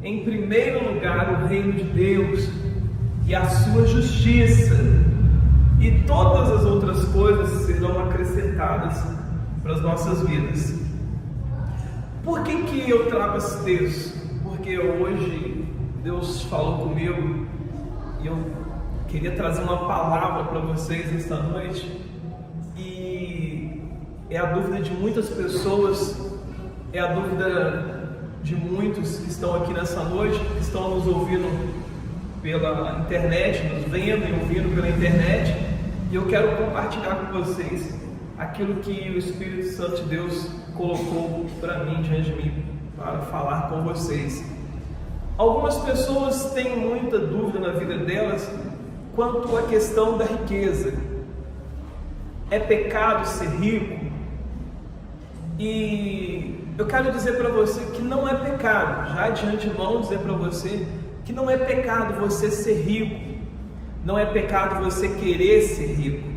em primeiro lugar o reino de Deus e a sua justiça, e todas as outras coisas serão acrescentadas para as nossas vidas. Por que eu trago esse texto? Porque hoje Deus falou comigo e eu queria trazer uma palavra para vocês esta noite, e é a dúvida de muitas pessoas, é a dúvida de muitos que estão aqui nessa noite, que estão nos ouvindo pela internet, nos vendo e ouvindo pela internet, e eu quero compartilhar com vocês aquilo que o Espírito Santo de Deus colocou para mim, diante de mim, para falar com vocês. Algumas pessoas têm muita dúvida na vida delas quanto à questão da riqueza. É pecado ser rico? E eu quero dizer para você que não é pecado, já de antemão dizer para você que não é pecado você ser rico, não é pecado você querer ser rico.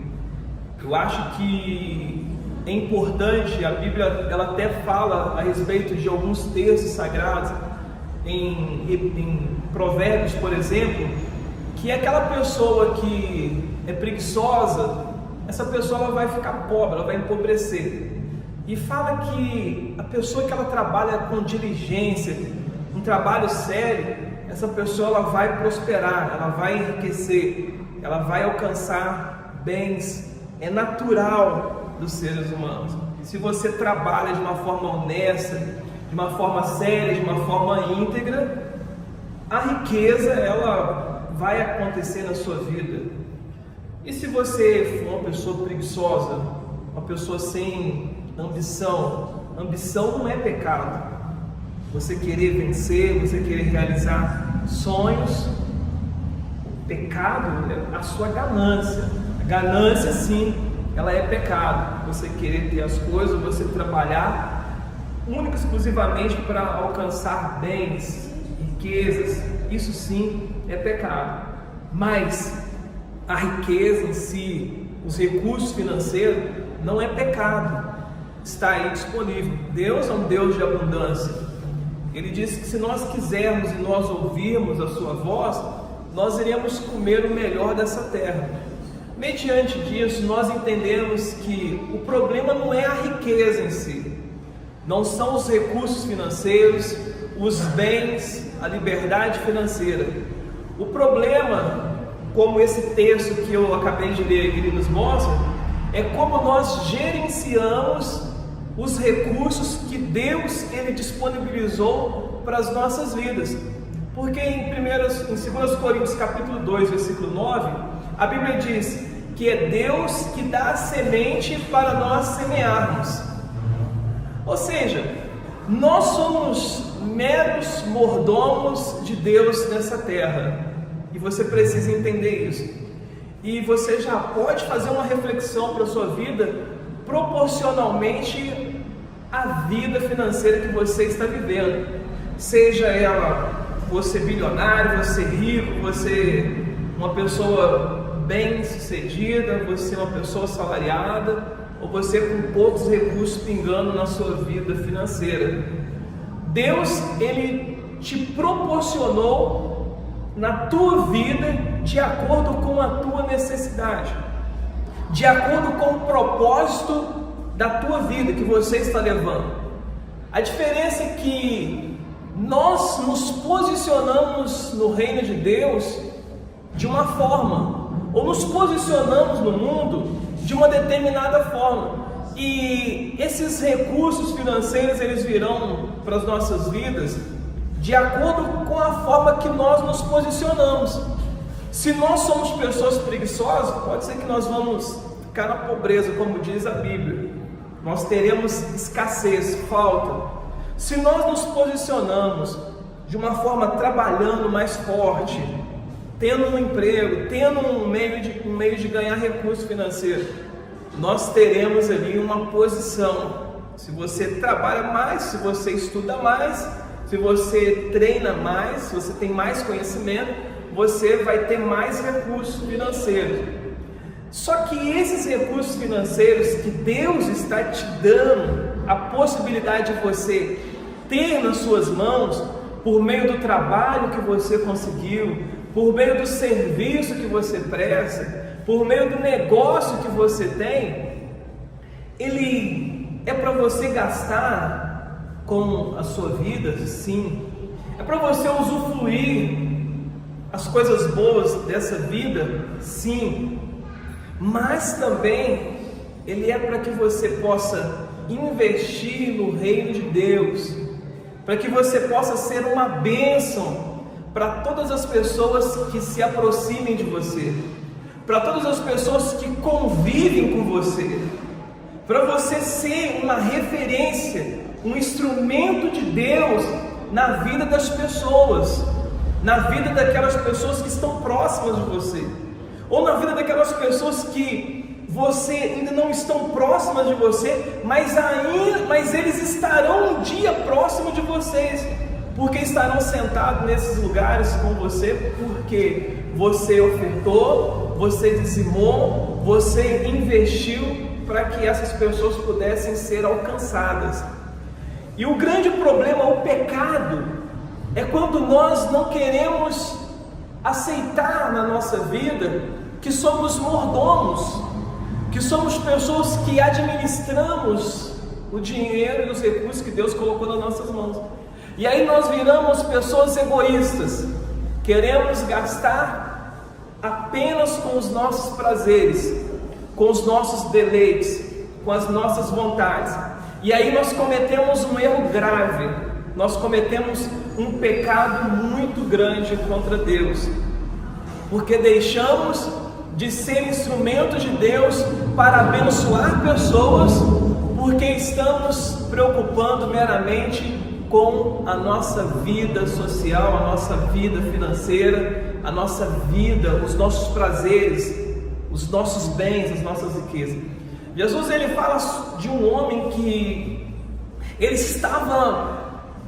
Eu acho que é importante, a Bíblia ela até fala a respeito de alguns textos sagrados, em Provérbios, por exemplo, que aquela pessoa que é preguiçosa, essa pessoa ela vai ficar pobre, ela vai empobrecer. E fala que a pessoa que ela trabalha com diligência, um trabalho sério, essa pessoa ela vai prosperar, ela vai enriquecer, ela vai alcançar bens. É natural dos seres humanos. Se você trabalha de uma forma honesta, de uma forma séria, de uma forma íntegra, a riqueza ela vai acontecer na sua vida. E se você for uma pessoa preguiçosa, uma pessoa sem ambição não é pecado. Você querer vencer, você querer realizar sonhos, o pecado é a sua ganância. A ganância, sim, ela é pecado. Você querer ter as coisas, você trabalhar única e exclusivamente para alcançar bens, riquezas, isso sim é pecado. Mas a riqueza em si, os recursos financeiros, não é pecado. Está aí disponível. Deus é um Deus de abundância. Ele disse que se nós quisermos e nós ouvirmos a sua voz, nós iremos comer o melhor dessa terra. Mediante disso, nós entendemos que o problema não é a riqueza em si, não são os recursos financeiros, os bens, a liberdade financeira. O problema, como esse texto que eu acabei de ler, ele nos mostra, é como nós gerenciamos os recursos que Deus ele disponibilizou para as nossas vidas. Porque em 2 Coríntios capítulo 2, versículo 9, a Bíblia diz que é Deus que dá a semente para nós semearmos. Ou seja, nós somos meros mordomos de Deus nessa terra, e você precisa entender isso. E você já pode fazer uma reflexão para a sua vida proporcionalmente à vida financeira que você está vivendo, seja ela você bilionário, você rico, você uma pessoa bem sucedida, você uma pessoa assalariada, ou você com poucos recursos pingando na sua vida financeira. Deus ele te proporcionou na tua vida de acordo com a tua necessidade, de acordo com o propósito da tua vida que você está levando. A diferença é que nós nos posicionamos no reino de Deus de uma forma, ou nos posicionamos no mundo de uma determinada forma, e esses recursos financeiros eles virão para as nossas vidas de acordo com a forma que nós nos posicionamos. Se nós somos pessoas preguiçosas, pode ser que nós vamos ficar na pobreza, como diz a Bíblia. Nós teremos escassez, falta. Se nós nos posicionamos de uma forma trabalhando mais forte, tendo um emprego, tendo um meio de ganhar recurso financeiro, nós teremos ali uma posição. Se você trabalha mais, se você estuda mais, se você treina mais, se você tem mais conhecimento, você vai ter mais recursos financeiros. Só que esses recursos financeiros que Deus está te dando a possibilidade de você ter nas suas mãos, por meio do trabalho que você conseguiu, por meio do serviço que você presta, por meio do negócio que você tem, ele é para você gastar com a sua vida, sim. É para você usufruir as coisas boas dessa vida, sim. Mas também ele é para que você possa investir no reino de Deus, para que você possa ser uma bênção para todas as pessoas que se aproximem de você, para todas as pessoas que convivem com você, para você ser uma referência, um instrumento de Deus na vida das pessoas, na vida daquelas pessoas que estão próximas de você, ou na vida daquelas pessoas que você ainda não estão próximas de você, mas eles estarão um dia próximo de vocês, porque estarão sentados nesses lugares com você, porque você ofertou, você dizimou, você investiu para que essas pessoas pudessem ser alcançadas. E o grande problema, o pecado, é quando nós não queremos aceitar na nossa vida que somos mordomos, que somos pessoas que administramos o dinheiro e os recursos que Deus colocou nas nossas mãos. E aí nós viramos pessoas egoístas, queremos gastar apenas com os nossos prazeres, com os nossos deleites, com as nossas vontades. E aí nós cometemos um erro grave, nós cometemos um pecado muito grande contra Deus, porque deixamos de ser instrumentos de Deus para abençoar pessoas, porque estamos preocupando meramente com a nossa vida social, a nossa vida financeira, a nossa vida, os nossos prazeres, os nossos bens, as nossas riquezas. Jesus, ele fala de um homem que ele estava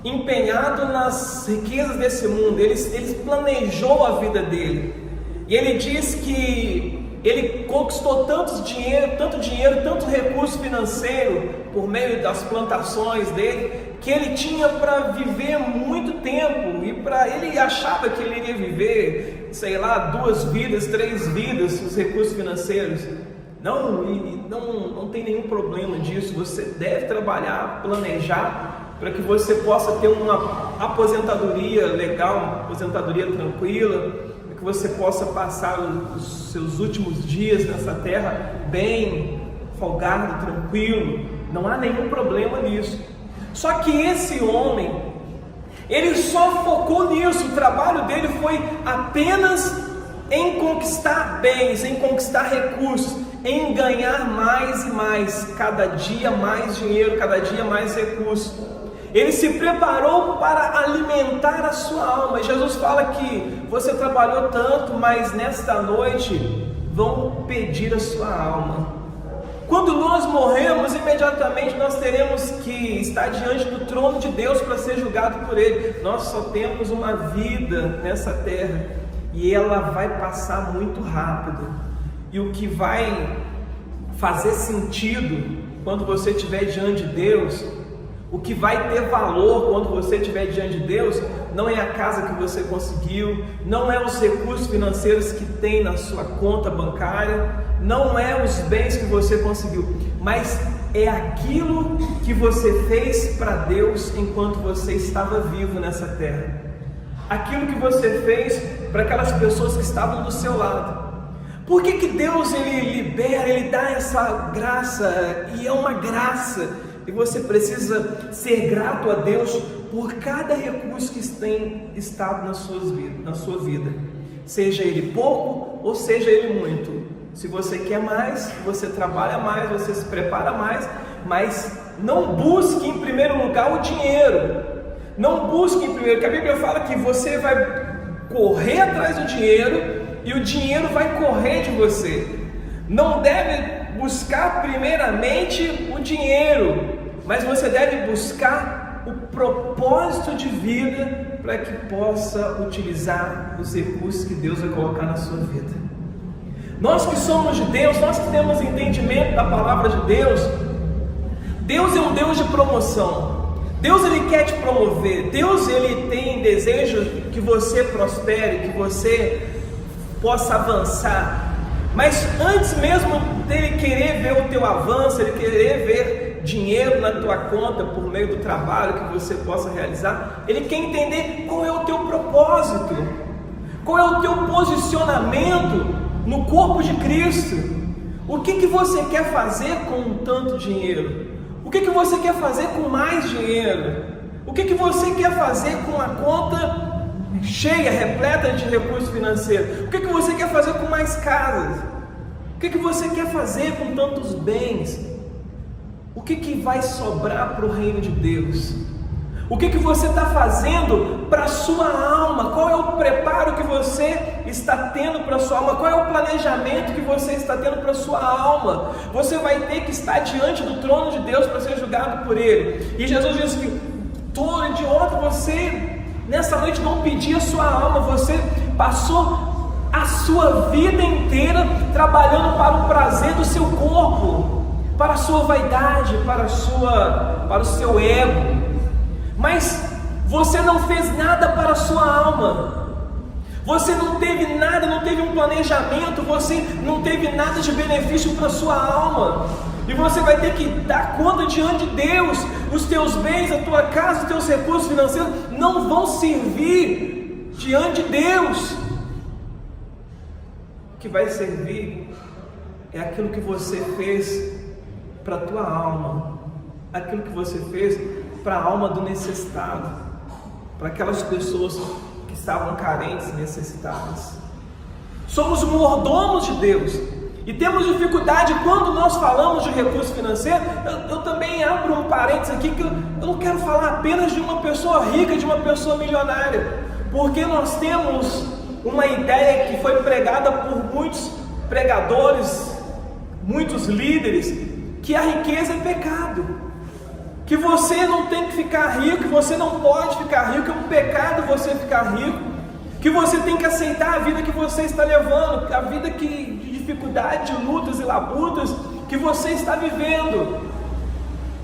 empenhado nas riquezas desse mundo, ele planejou a vida dele, e ele diz que ele conquistou tanto dinheiro, tanto recurso financeiro por meio das plantações dele, que ele tinha para viver muito tempo, e ele achava que ele iria viver, 2 vidas, 3 vidas, os recursos financeiros. Não tem nenhum problema disso. Você deve trabalhar, planejar, para que você possa ter uma aposentadoria legal, uma aposentadoria tranquila, para que você possa passar os seus últimos dias nessa terra bem, folgado, tranquilo. Não há nenhum problema nisso. Só que esse homem, ele só focou nisso. O trabalho dele foi apenas em conquistar bens, em conquistar recursos, em ganhar mais e mais, cada dia mais dinheiro, cada dia mais recursos. Ele se preparou para alimentar a sua alma. E Jesus fala que você trabalhou tanto, mas nesta noite vão pedir a sua alma. Quando nós morremos, imediatamente nós teremos que estar diante do trono de Deus para ser julgado por Ele. Nós só temos uma vida nessa terra e ela vai passar muito rápido. E o que vai fazer sentido quando você estiver diante de Deus, o que vai ter valor quando você estiver diante de Deus, não é a casa que você conseguiu, não é os recursos financeiros que tem na sua conta bancária, não é os bens que você conseguiu, mas é aquilo que você fez para Deus enquanto você estava vivo nessa terra, aquilo que você fez para aquelas pessoas que estavam do seu lado. Por que Deus ele libera, ele dá essa graça, e é uma graça, e você precisa ser grato a Deus por cada recurso que tem estado na sua vida, seja ele pouco ou seja ele muito. Se você quer mais, você trabalha mais, você se prepara mais, mas não busque em primeiro lugar o dinheiro. Não busque em primeiro, porque a Bíblia fala que você vai correr atrás do dinheiro e o dinheiro vai correr de você. Não deve buscar primeiramente o dinheiro, mas você deve buscar o propósito de vida para que possa utilizar os recursos que Deus vai colocar na sua vida. Nós que somos de Deus, nós que temos entendimento da palavra de Deus, Deus é um Deus de promoção. Deus ele quer te promover. Deus ele tem desejo que você prospere, que você possa avançar. Mas antes mesmo dele querer ver o teu avanço, ele querer ver dinheiro na tua conta por meio do trabalho que você possa realizar, ele quer entender qual é o teu propósito, qual é o teu posicionamento no corpo de Cristo. O que você quer fazer com tanto dinheiro? O que você quer fazer com mais dinheiro? O que você quer fazer com a conta cheia, repleta de recursos financeiros? O que você quer fazer com mais casas? O que você quer fazer com tantos bens? O que vai sobrar para o reino de Deus? O que você está fazendo para a sua alma? Qual é o preparo que você está tendo para a sua alma? Qual é o planejamento que você está tendo para a sua alma? Você vai ter que estar diante do trono de Deus para ser julgado por Ele. E Jesus disse que, tolo, idiota, você nessa noite não pediu a sua alma, você passou a sua vida inteira trabalhando para o prazer do seu corpo, para a sua vaidade, para o seu ego. Mas você não fez nada para a sua alma. Você não teve nada, não teve um planejamento, você não teve nada de benefício para a sua alma. E você vai ter que dar conta diante de Deus. Os teus bens, a tua casa, os teus recursos financeiros não vão servir diante de Deus. O que vai servir é aquilo que você fez para a tua alma, aquilo que você fez para a alma do necessitado, para aquelas pessoas que estavam carentes e necessitadas. Somos mordomos de Deus e temos dificuldade quando nós falamos de recurso financeiro. Eu também abro um parênteses aqui, que eu não quero falar apenas de uma pessoa rica, de uma pessoa milionária, porque nós temos uma ideia que foi pregada por muitos pregadores, muitos líderes, que a riqueza é pecado, que você não tem que ficar rico, que você não pode ficar rico, que é um pecado você ficar rico, que você tem que aceitar a vida que você está levando, a vida de dificuldade, de lutas e labutas que você está vivendo.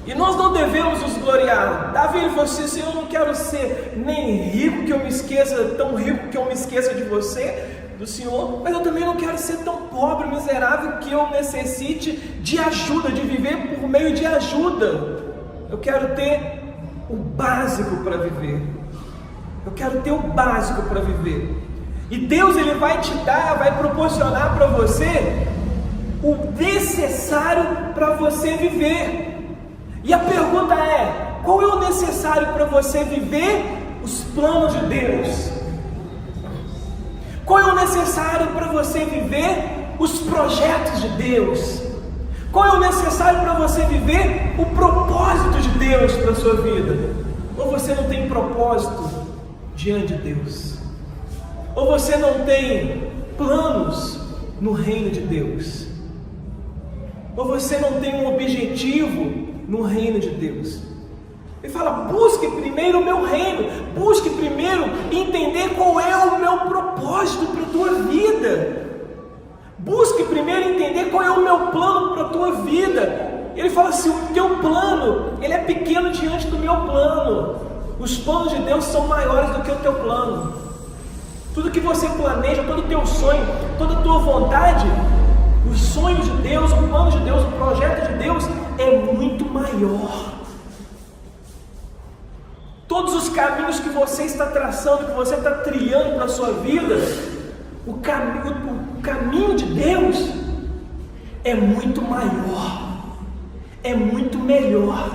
E nós não devemos nos gloriar. Davi falou assim: Senhor, eu não quero ser nem rico que eu me esqueça, tão rico que eu me esqueça de você, do Senhor, mas eu também não quero ser tão pobre, miserável, que eu necessite de ajuda, de viver por meio de ajuda. Eu quero ter o básico para viver. Eu quero ter o básico para viver. E Deus ele vai te dar, vai proporcionar para você o necessário para você viver. E a pergunta é: qual é o necessário para você viver os planos de Deus? Qual é o necessário para você viver os projetos de Deus? Qual é o necessário para você viver o propósito de Deus para a sua vida? Ou você não tem propósito diante de Deus? Ou você não tem planos no reino de Deus? Ou você não tem um objetivo no reino de Deus? Ele fala: busque primeiro o meu reino, busque primeiro entender qual é o meu propósito para a tua vida. Busque primeiro entender qual é o meu plano para a tua vida. Ele fala assim: o teu plano, ele é pequeno diante do meu plano. Os planos de Deus são maiores do que o teu plano. Tudo que você planeja, todo o teu sonho, toda a tua vontade, os sonhos de Deus, o plano de Deus, o projeto de Deus é muito maior. Todos os caminhos que você está traçando, que você está trilhando para a sua vida, o caminho de Deus é muito maior, é muito melhor.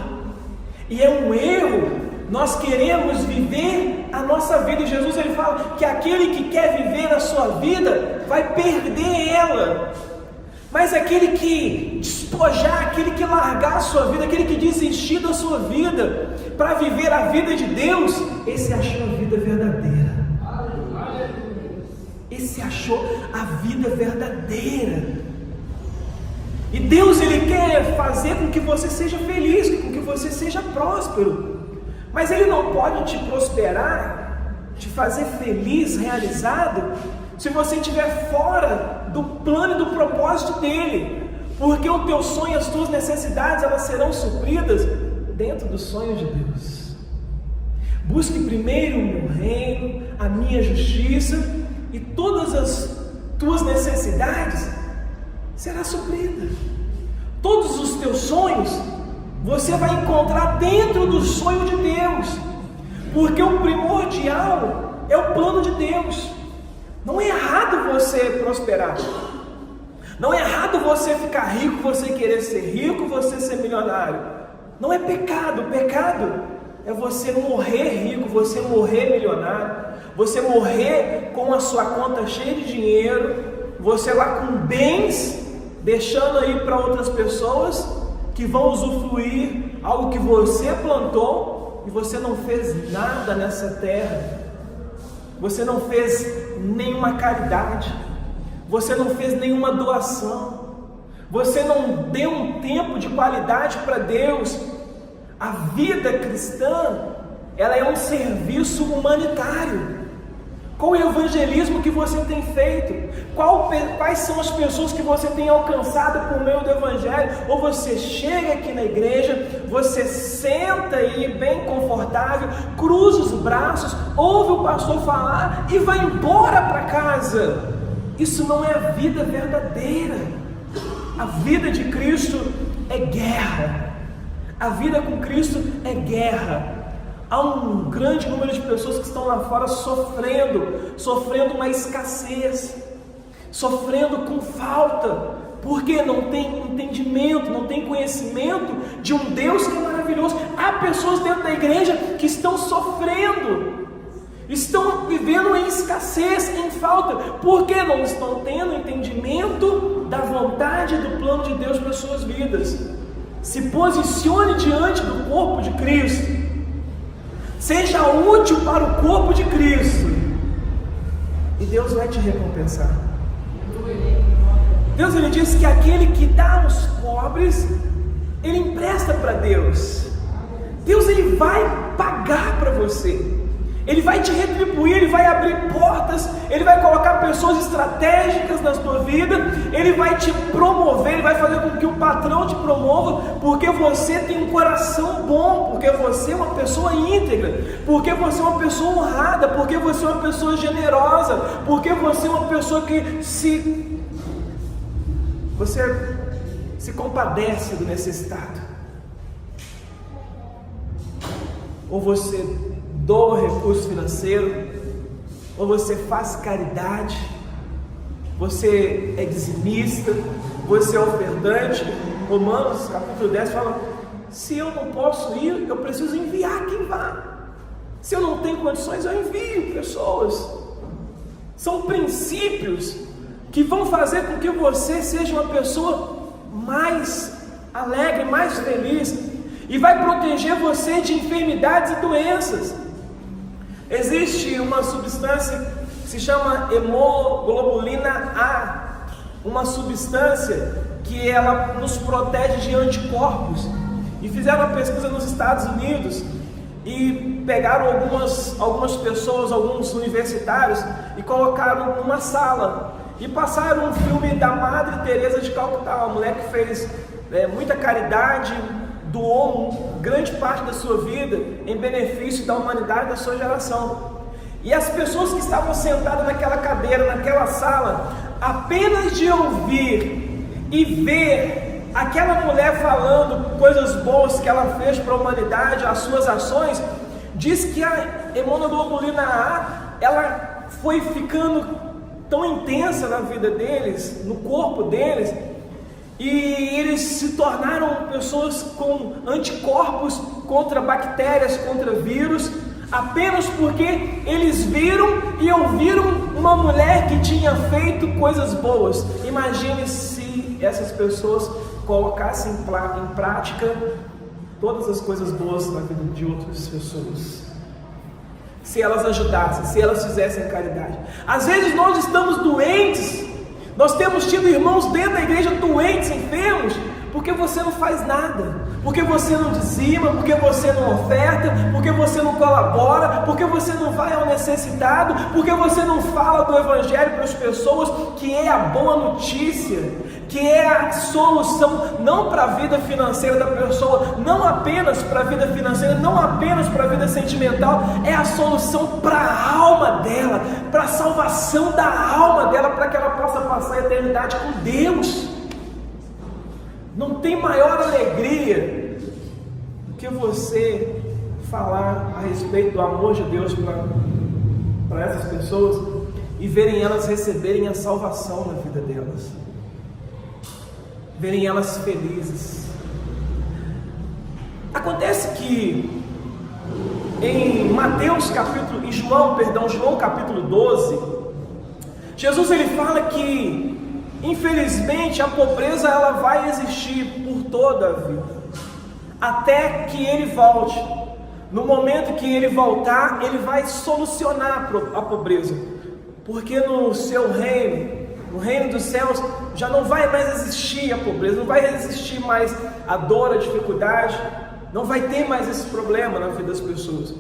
E é um erro nós queremos viver a nossa vida. E Jesus ele fala que aquele que quer viver a sua vida vai perder ela. Mas aquele que despojar, aquele que largar a sua vida, aquele que desistir da sua vida para viver a vida de Deus, esse achou a vida verdadeira. Esse achou a vida verdadeira. E Deus ele quer fazer com que você seja feliz, com que você seja próspero. Mas Ele não pode te prosperar, te fazer feliz, realizado, se você estiver fora do plano e do propósito dEle. Porque o teu sonho, as tuas necessidades, elas serão supridas dentro dos sonhos de Deus. Busque primeiro o meu reino, a minha justiça, e todas as tuas necessidades serão supridas. Todos os teus sonhos você vai encontrar dentro do sonho de Deus, porque o primordial é o plano de Deus. Não é errado você prosperar, não é errado você ficar rico, você querer ser rico, você ser milionário. Não é pecado. O pecado é você morrer rico, você morrer milionário, você morrer com a sua conta cheia de dinheiro, você lá com bens, deixando aí para outras pessoas que vão usufruir algo que você plantou e você não fez nada nessa terra. Você não fez nenhuma caridade, você não fez nenhuma doação, você não deu um tempo de qualidade para Deus. A vida cristã, ela é um serviço humanitário. Qual é o evangelismo que você tem feito? Quais são as pessoas que você tem alcançado por meio do evangelho? Ou você chega aqui na igreja, você senta aí bem confortável, cruza os braços, ouve o pastor falar e vai embora para casa. Isso não é a vida verdadeira. A vida de Cristo é guerra. A vida com Cristo é guerra. Há um grande número de pessoas que estão lá fora sofrendo uma escassez, sofrendo com falta, porque não tem entendimento, não tem conhecimento de um Deus que é maravilhoso. Há pessoas dentro da igreja que estão sofrendo, estão vivendo em escassez, em falta, porque não estão tendo entendimento da vontade do plano de Deus para as suas vidas. Se posicione diante do corpo de Cristo. Seja útil para o corpo de Cristo, e Deus vai te recompensar. Deus, ele diz que aquele que dá aos pobres, ele empresta para Deus. Deus, ele vai pagar para você, ele vai te retribuir, ele vai abrir portas, ele vai colocar pessoas estratégicas na sua vida, ele vai te promover, ele vai fazer com que o patrão te promova, porque você tem um coração bom, porque você é uma pessoa íntegra, porque você é uma pessoa honrada, porque você é uma pessoa generosa, porque você é uma pessoa que você se compadece do necessitado. Ou você doa recurso financeiro, ou você faz caridade, você é dizimista, você é ofertante. Romanos capítulo 10 fala: se eu não posso ir, eu preciso enviar quem vá. Se eu não tenho condições, eu envio pessoas. São princípios que vão fazer com que você seja uma pessoa mais alegre, mais feliz, e vai proteger você de enfermidades e doenças. Existe uma substância que se chama hemoglobina A, uma substância que ela nos protege de anticorpos. E fizeram uma pesquisa nos Estados Unidos e pegaram algumas pessoas, alguns universitários, e colocaram numa sala e passaram um filme da Madre Teresa de Calcutá, uma mulher que fez muita caridade, doou grande parte da sua vida em benefício da humanidade, da sua geração. E as pessoas que estavam sentadas naquela cadeira, naquela sala, apenas de ouvir e ver aquela mulher falando coisas boas que ela fez para a humanidade, as suas ações, diz que a hemoglobina A, ela foi ficando tão intensa na vida deles, no corpo deles, e eles se tornaram pessoas com anticorpos contra bactérias, contra vírus, apenas porque eles viram e ouviram uma mulher que tinha feito coisas boas. Imagine se essas pessoas colocassem em prática todas as coisas boas na vida de outras pessoas. Se elas ajudassem, se elas fizessem caridade. Às vezes nós estamos doentes, nós temos tido irmãos dentro da igreja doentes, enfermos, porque você não faz nada, porque você não dizima, porque você não oferta, porque você não colabora, porque você não vai ao necessitado, porque você não fala do evangelho para as pessoas, que é a boa notícia, que é a solução não para a vida financeira da pessoa, não apenas para a vida financeira, não apenas para a vida sentimental, é a solução para a alma dela, para a salvação da alma dela, para que ela possa passar a eternidade com Deus. Não tem maior alegria do que você falar a respeito do amor de Deus para essas pessoas e verem elas receberem a salvação na vida delas, verem elas felizes. Acontece que em João capítulo 12, Jesus ele fala que infelizmente a pobreza ela vai existir por toda a vida, até que ele volte. No momento que ele voltar, ele vai solucionar a pobreza, porque no seu reino, no reino dos céus, já não vai mais existir a pobreza, não vai existir mais a dor, a dificuldade, não vai ter mais esse problema na vida das pessoas.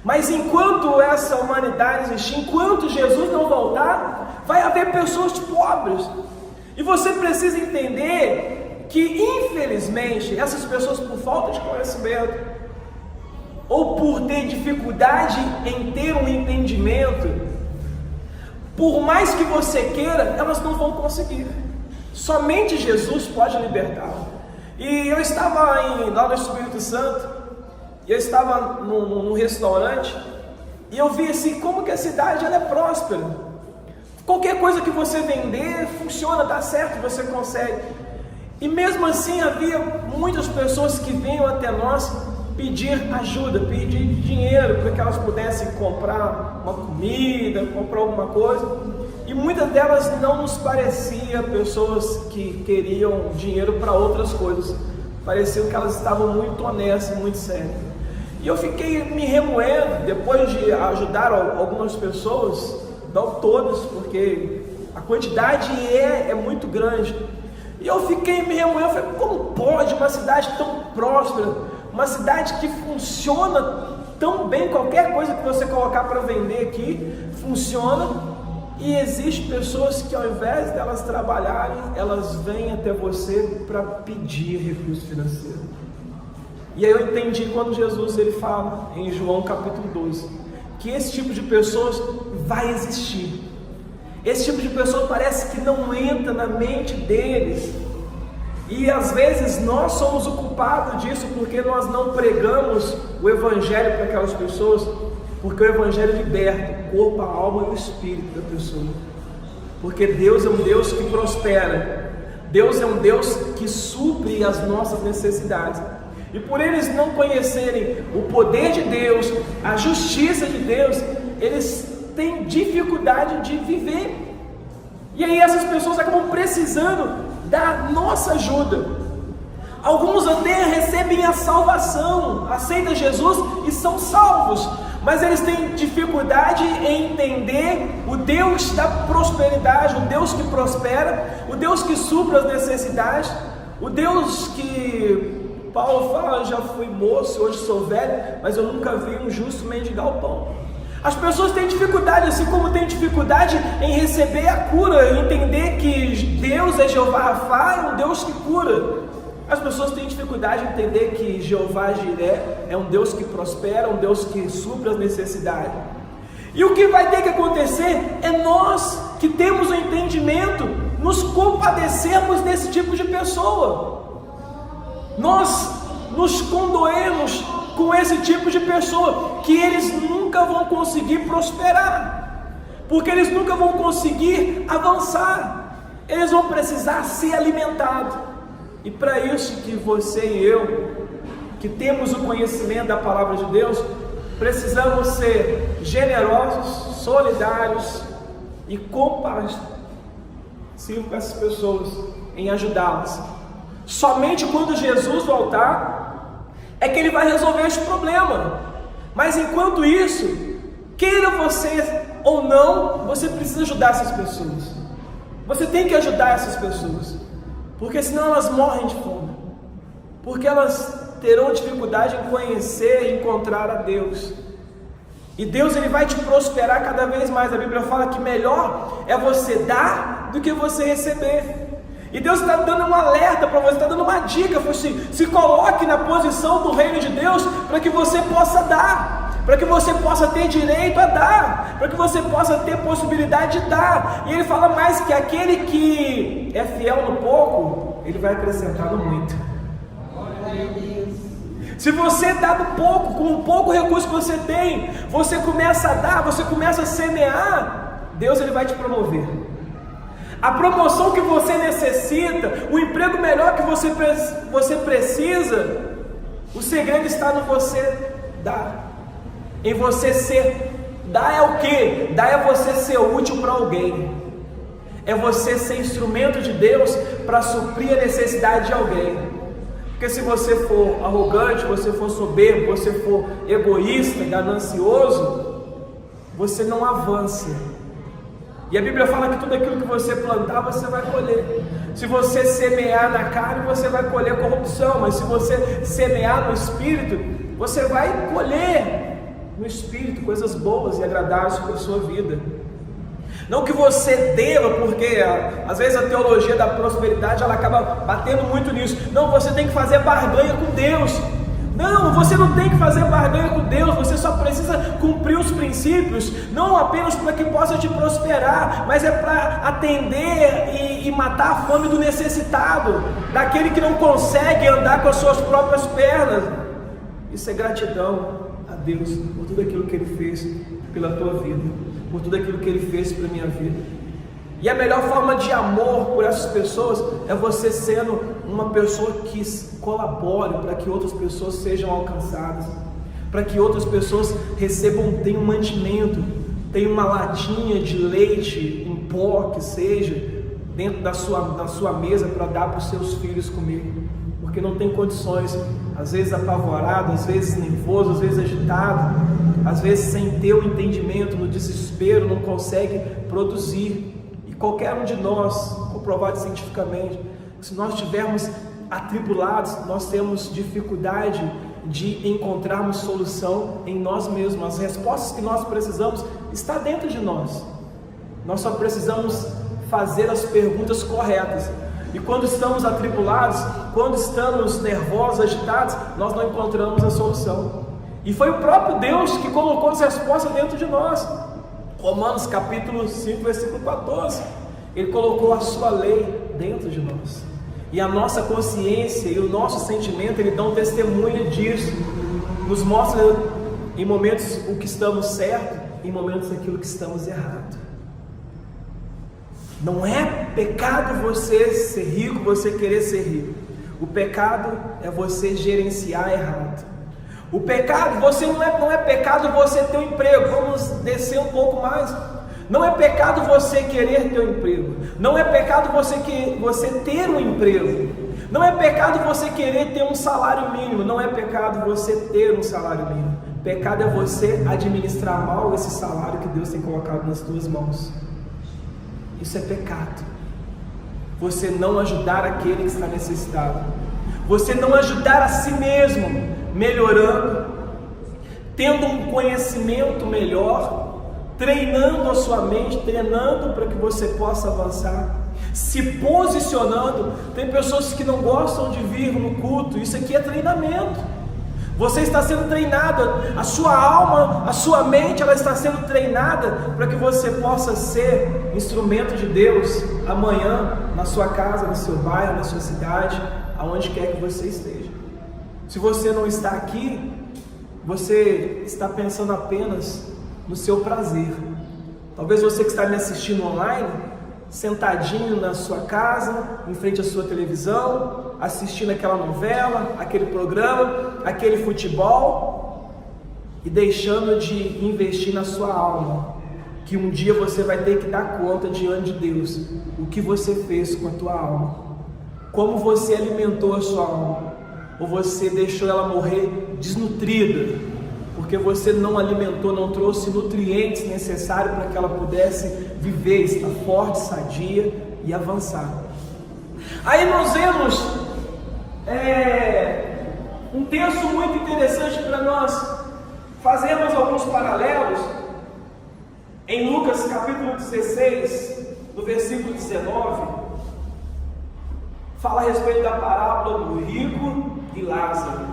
Mas enquanto essa humanidade existir, enquanto Jesus não voltar, vai haver pessoas pobres. E você precisa entender que, infelizmente, essas pessoas, por falta de conhecimento, ou por ter dificuldade em ter um entendimento, por mais que você queira, elas não vão conseguir. Somente Jesus pode libertá-la. E eu estava lá no Espírito Santo, e eu estava num restaurante, e eu vi assim, como que a cidade ela é próspera. Qualquer coisa que você vender, funciona, dá certo, você consegue. E mesmo assim havia muitas pessoas que vinham até nós pedir ajuda, pedir dinheiro para que elas pudessem comprar uma comida, comprar alguma coisa, e muitas delas não nos pareciam pessoas que queriam dinheiro para outras coisas, pareciam que elas estavam muito honestas, muito sérias. E eu fiquei me remoendo, depois de ajudar algumas pessoas, não todas, porque a quantidade é muito grande, e eu fiquei me remoendo, falei, como pode uma cidade tão próspera, uma cidade que funciona tão bem, qualquer coisa que você colocar para vender aqui, funciona, e existem pessoas que ao invés de elas trabalharem, elas vêm até você para pedir recurso financeiro. E aí eu entendi quando Jesus ele fala em João capítulo 12, que esse tipo de pessoas vai existir. Esse tipo de pessoa parece que não entra na mente deles. E às vezes nós somos o culpado disso, porque nós não pregamos o Evangelho para aquelas pessoas, porque o Evangelho liberta o corpo, a alma e o espírito da pessoa. Porque Deus é um Deus que prospera, Deus é um Deus que supre as nossas necessidades. E por eles não conhecerem o poder de Deus, a justiça de Deus, eles têm dificuldade de viver. E aí essas pessoas acabam precisando da nossa ajuda. Alguns até recebem a salvação, aceitam Jesus e são salvos, mas eles têm dificuldade em entender o Deus da prosperidade, o Deus que prospera, o Deus que supre as necessidades, o Deus que Paulo fala, já fui moço, hoje sou velho, mas eu nunca vi um justo mendigar o pão. As pessoas têm dificuldade, assim como têm dificuldade em receber a cura, em entender que Deus é Jeová Rafá, é um Deus que cura. As pessoas têm dificuldade em entender que Jeová Jiré é um Deus que prospera, um Deus que supre as necessidades. E o que vai ter que acontecer é nós que temos o entendimento, nos compadecermos desse tipo de pessoa. Nós nos condoemos com esse tipo de pessoa, que eles nunca vão conseguir prosperar, porque eles nunca vão conseguir avançar, eles vão precisar ser alimentados. E para isso que você e eu, que temos o conhecimento da palavra de Deus, precisamos ser generosos, solidários e compassivos com essas pessoas, em ajudá-las. Somente quando Jesus voltar é que ele vai resolver esse problema. Mas enquanto isso, queira você ou não, você precisa ajudar essas pessoas. Você tem que ajudar essas pessoas, porque senão elas morrem de fome, porque elas terão dificuldade em conhecer e encontrar a Deus. E Deus ele vai te prosperar cada vez mais. A Bíblia fala que melhor é você dar do que você receber. E Deus está dando um alerta para você, está dando uma dica, se coloque na posição do reino de Deus, para que você possa dar, para que você possa ter direito a dar, para que você possa ter possibilidade de dar. E Ele fala mais que aquele que é fiel no pouco, Ele vai acrescentar no muito. Se você dá do pouco, com o pouco recurso que você tem, você começa a dar, você começa a semear, Deus Ele vai te promover. A promoção que você necessita, o emprego melhor que você precisa, o segredo está no você dar, em você ser. Dar é o quê? Dar é você ser útil para alguém, é você ser instrumento de Deus para suprir a necessidade de alguém. Porque se você for arrogante, você for soberbo, você for egoísta, ganancioso, você não avança. E a Bíblia fala que tudo aquilo que você plantar, você vai colher. Se você semear na carne, você vai colher corrupção. Mas se você semear no Espírito, você vai colher no Espírito coisas boas e agradáveis para a sua vida. Não que você deva, porque às vezes a teologia da prosperidade ela acaba batendo muito nisso. Não, você tem que fazer barganha com Deus. Não, você não tem que fazer barganha com Deus, você só precisa cumprir os princípios, não apenas para que possa te prosperar, mas é para atender e matar a fome do necessitado, daquele que não consegue andar com as suas próprias pernas. Isso é gratidão a Deus por tudo aquilo que Ele fez pela tua vida, por tudo aquilo que Ele fez pela minha vida. E a melhor forma de amor por essas pessoas é você sendo uma pessoa que colabore para que outras pessoas sejam alcançadas, para que outras pessoas tenham mantimento, tenham uma latinha de leite em pó que seja dentro da sua mesa para dar para os seus filhos comer, porque não tem condições, às vezes apavorado, às vezes nervoso, às vezes agitado, às vezes sem ter o entendimento, no desespero, não consegue produzir. Qualquer um de nós, comprovado cientificamente, se nós estivermos atribulados, nós temos dificuldade de encontrarmos solução em nós mesmos. As respostas que nós precisamos estão dentro de nós. Nós só precisamos fazer as perguntas corretas. E quando estamos atribulados, quando estamos nervosos, agitados, nós não encontramos a solução. E foi o próprio Deus que colocou as respostas dentro de nós. Romanos capítulo 5, versículo 14, Ele colocou a sua lei dentro de nós, e a nossa consciência e o nosso sentimento, Ele dão testemunha disso, nos mostra em momentos o que estamos certo, em momentos aquilo que estamos errado. Não é pecado você ser rico, você querer ser rico. O pecado é você gerenciar errado. O pecado, não é pecado você ter um emprego. Vamos descer um pouco mais. Não é pecado você querer ter um emprego. Não é pecado você ter um emprego. Não é pecado você querer ter um salário mínimo. Não é pecado você ter um salário mínimo. Pecado é você administrar mal esse salário que Deus tem colocado nas tuas mãos. Isso é pecado. Você não ajudar aquele que está necessitado. Você não ajudar a si mesmo, melhorando, tendo um conhecimento melhor, treinando a sua mente, treinando para que você possa avançar, se posicionando. Tem pessoas que não gostam de vir no culto, isso aqui é treinamento. Você está sendo treinado, a sua alma, a sua mente, ela está sendo treinada para que você possa ser instrumento de Deus amanhã, na sua casa, no seu bairro, na sua cidade, aonde quer que você esteja. Se você não está aqui, você está pensando apenas no seu prazer. Talvez você que está me assistindo online, sentadinho na sua casa, em frente à sua televisão, assistindo aquela novela, aquele programa, aquele futebol, e deixando de investir na sua alma, que um dia você vai ter que dar conta diante de Deus, o que você fez com a tua alma, como você alimentou a sua alma, ou você deixou ela morrer desnutrida, porque você não alimentou, não trouxe nutrientes necessários para que ela pudesse viver, estar forte, sadia e avançar. Aí nós vemos um texto muito interessante para nós fazermos alguns paralelos em Lucas capítulo 16, no versículo 19. fala a respeito da parábola do rico e Lázaro.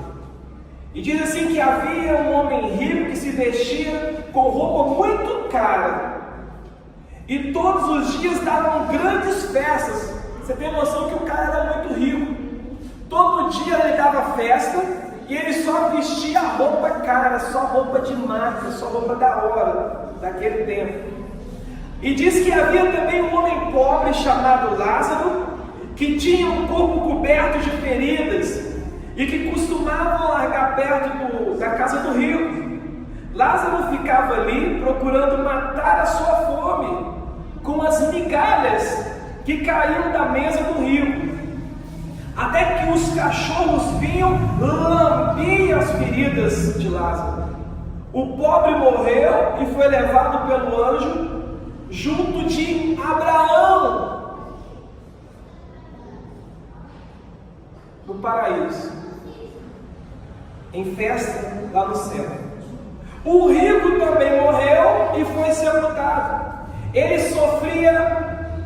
E diz assim que havia um homem rico que se vestia com roupa muito cara. E todos os dias davam grandes festas. Você tem noção que o cara era muito rico. Todo dia ele dava festa e ele só vestia roupa cara, só roupa de marca, só roupa da hora, daquele tempo. E diz que havia também um homem pobre chamado Lázaro, que tinha um corpo coberto de feridas e que costumavam largar perto da casa do rico. Lázaro ficava ali procurando matar a sua fome com as migalhas que caíam da mesa do rico, até que os cachorros vinham lambiam as feridas de Lázaro. O pobre morreu e foi levado pelo anjo junto de Abraão no paraíso, em festa lá no céu. O rico também morreu e foi sepultado. Ele sofria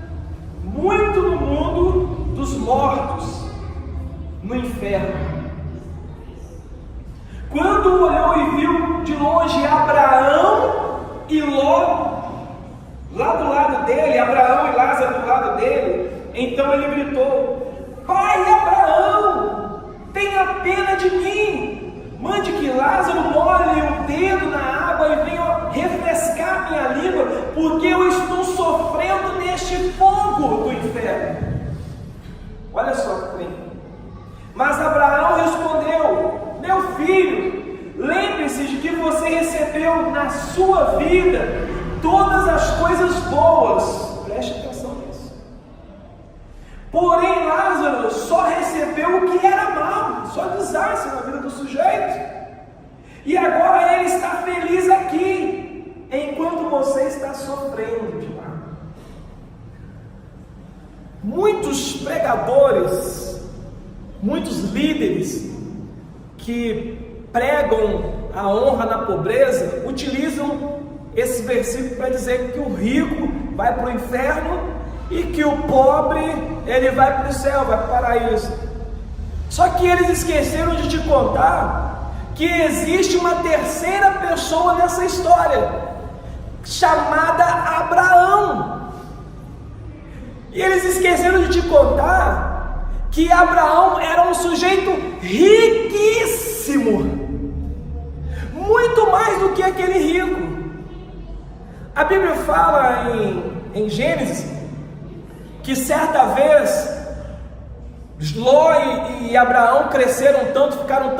muito no mundo dos mortos, no inferno. Quando olhou e viu de longe Abraão e Ló lá do lado dele, Abraão e Lázaro do lado dele, então ele gritou: Pai Abraão, tenha pena de mim, mande que Lázaro molhe o dedo na água e venha refrescar minha língua, porque eu estou sofrendo neste fogo do inferno. Olha só que trem. Mas Abraão respondeu: Meu filho, lembre-se de que você recebeu na sua vida todas as coisas boas. Preste atenção nisso. Porém Lázaro só recebeu o que era mal, só desastre na vida do sujeito. E agora ele está feliz aqui, enquanto você está sofrendo de lá. Muitos pregadores, muitos líderes que pregam a honra na pobreza, utilizam esse versículo para dizer que o rico vai para o inferno e que o pobre ele vai para o céu, vai para o paraíso. Só que eles esqueceram de te contar que existe uma terceira pessoa nessa história, chamada Abraão. E eles esqueceram de te contar que Abraão era um sujeito riquíssimo, muito mais do que aquele rico. A Bíblia fala em Gênesis que certa vez Ló e Abraão cresceram tanto, ficaram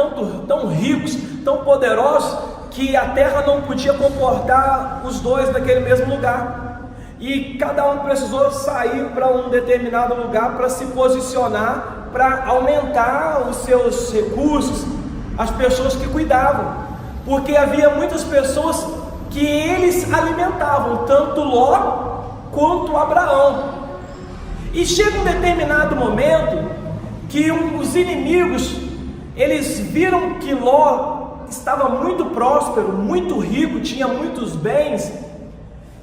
tão ricos, tão poderosos, que a terra não podia comportar os dois naquele mesmo lugar. E cada um precisou sair para um determinado lugar para se posicionar, para aumentar os seus recursos, as pessoas que cuidavam, porque havia muitas pessoas que eles alimentavam, tanto Ló quanto Abraão. E chega um determinado momento que os inimigos, eles viram que Ló estava muito próspero, muito rico, tinha muitos bens,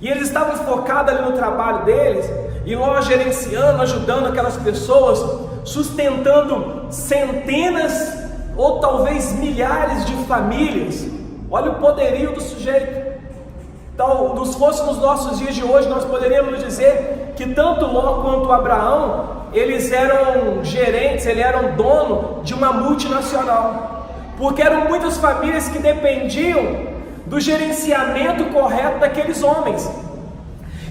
e eles estavam focados ali no trabalho deles, e Ló gerenciando, ajudando aquelas pessoas, sustentando centenas ou talvez milhares de famílias. Olha o poderio do sujeito. Então, se fosse nos nossos dias de hoje, nós poderíamos dizer que tanto Ló quanto Abraão, eles eram gerentes, eles eram dono de uma multinacional, porque eram muitas famílias que dependiam do gerenciamento correto daqueles homens.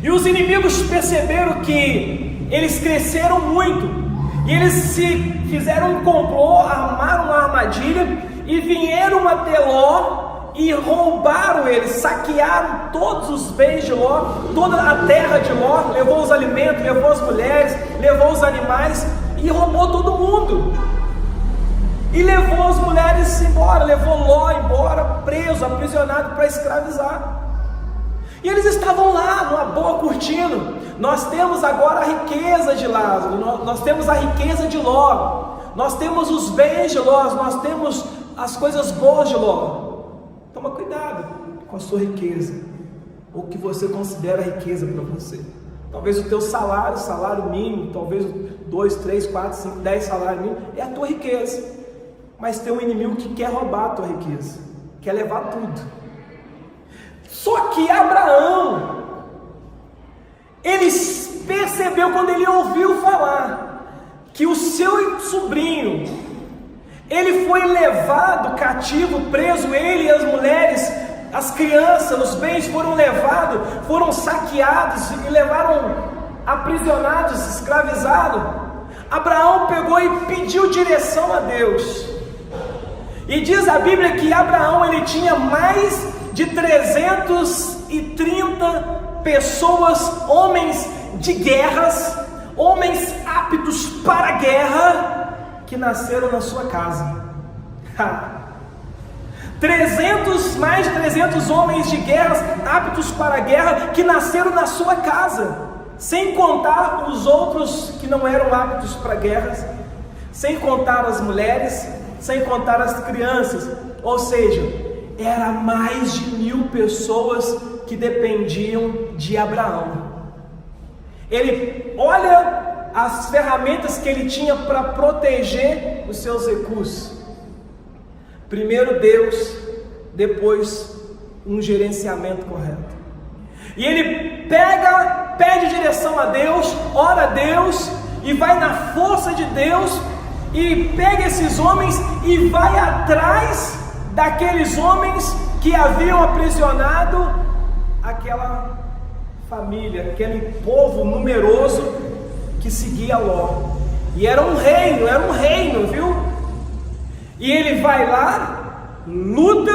E os inimigos perceberam que eles cresceram muito, e eles se fizeram um complô, armaram uma armadilha e vieram até Ló e roubaram eles, saquearam todos os bens de Ló, toda a terra de Ló, levou os alimentos, levou as mulheres, levou os animais e roubou todo mundo. E levou as mulheres embora, levou Ló embora, preso, aprisionado para escravizar. E eles estavam lá, numa boa, curtindo. Nós temos agora a riqueza de Lázaro, nós temos a riqueza de Ló, nós temos os bens de Ló, nós temos as coisas boas de Ló. Toma cuidado com a sua riqueza, ou o que você considera riqueza para você. Talvez o teu salário mínimo, talvez 2, 3, 4, 5, 10 salários mínimos, é a tua riqueza. Mas tem um inimigo que quer roubar a tua riqueza, quer levar tudo. Só que Abraão, ele percebeu quando ele ouviu falar que o seu sobrinho, ele foi levado cativo, preso, ele e as mulheres, as crianças, os bens foram levados, foram saqueados e levaram aprisionados, escravizados. Abraão pegou e pediu direção a Deus. E diz a Bíblia que Abraão, ele tinha mais de 330 pessoas, homens de guerras, homens aptos para a guerra, que nasceram na sua casa. Mais de 300 homens de guerra aptos para a guerra que nasceram na sua casa, sem contar os outros que não eram aptos para guerras, sem contar as mulheres, sem contar as crianças. Ou seja, era mais de 1000 pessoas que dependiam de Abraão. Ele olha as ferramentas que ele tinha para proteger os seus recursos. Primeiro Deus, depois um gerenciamento correto. E ele pede direção a Deus, ora a Deus, e vai na força de Deus, e pega esses homens e vai atrás daqueles homens que haviam aprisionado aquela família, aquele povo numeroso que seguia Ló. E era um reino, viu? E ele vai lá, luta,